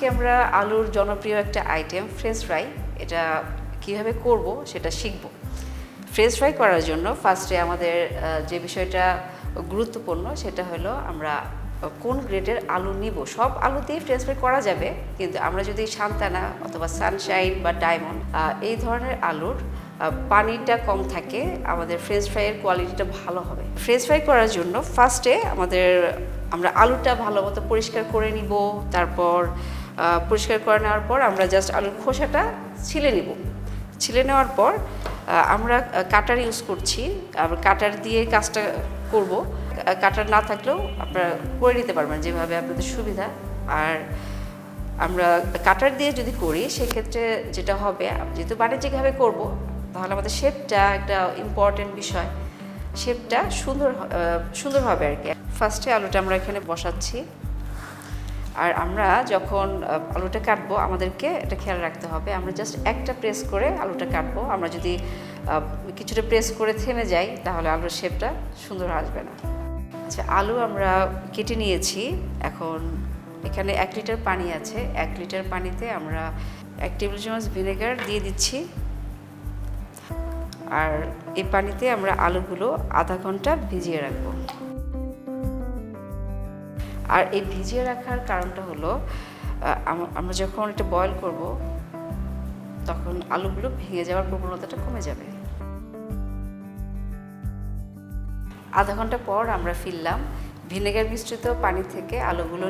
আজকে আমরা আলুর জনপ্রিয় একটা আইটেম ফ্রেঞ্চ ফ্রাই, এটা কিভাবে করব সেটা শিখব। ফ্রেঞ্চ ফ্রাই করার জন্য ফার্স্টে আমাদের যে বিষয়টা গুরুত্বপূর্ণ সেটা হলো আমরা কোন গ্রেডের আলু নিব। সব আলুতেই ফ্রেঞ্চ ফ্রাই করা যাবে, কিন্তু আমরা যদি সান্তানা অথবা সানশাইন বা ডায়মন্ড এই ধরনের আলুর পানিটা কম থাকে, আমাদের ফ্রেঞ্চ ফ্রাইয়ের কোয়ালিটিটা ভালো হবে। ফ্রেঞ্চ ফ্রাই করার জন্য ফার্স্টে আমরা আলুটা ভালো মতো পরিষ্কার করে নিব। তারপর পরিষ্কার করে নেওয়ার পর আমরা জাস্ট আলুর খোসাটা ছিলে নিব। ছিলে নেওয়ার পর আমরা কাটার ইউজ করছি, আবার কাটার দিয়ে কাজটা করব। কাটার না থাকলেও আপনারা করে নিতে পারবেন যেভাবে আপনাদের সুবিধা। আর আমরা কাটার দিয়ে যদি করি সেক্ষেত্রে যেটা হবে, যেহেতু বাণিজ্যিকভাবে করব, তাহলে আমাদের শেপটা একটা ইম্পর্টেন্ট বিষয়। শেপটা সুন্দর হবে আর কি। ফার্স্টে আলুটা আমরা এখানে বসাচ্ছি। আর আমরা যখন আলুটা কাটবো আমাদেরকে এটা খেয়াল রাখতে হবে, আমরা জাস্ট একটা প্রেস করে আলুটা কাটবো। আমরা যদি কিছুটা প্রেস করে থেমে যাই তাহলে আলুর শেপটা সুন্দর আসবে না। আচ্ছা, আলু আমরা কেটে নিয়েছি। এখন এখানে 1 লিটার পানি আছে। 1 লিটার পানিতে আমরা 1 টেবিল চামচ ভিনেগার দিয়ে দিচ্ছি। আর এই পানিতে আমরা আলুগুলো আধা ঘন্টা ভিজিয়ে রাখবো। আর এই ভিজিয়ে রাখার কারণটা হলো আমরা যখন এটা বয়েল করব তখন আলুগুলো ভেঙে যাওয়ার প্রবণতাটা কমে যাবে। আধা ঘন্টা পর আমরা ফিরলাম। ভিনেগার মিশ্রিত পানি থেকে আলুগুলো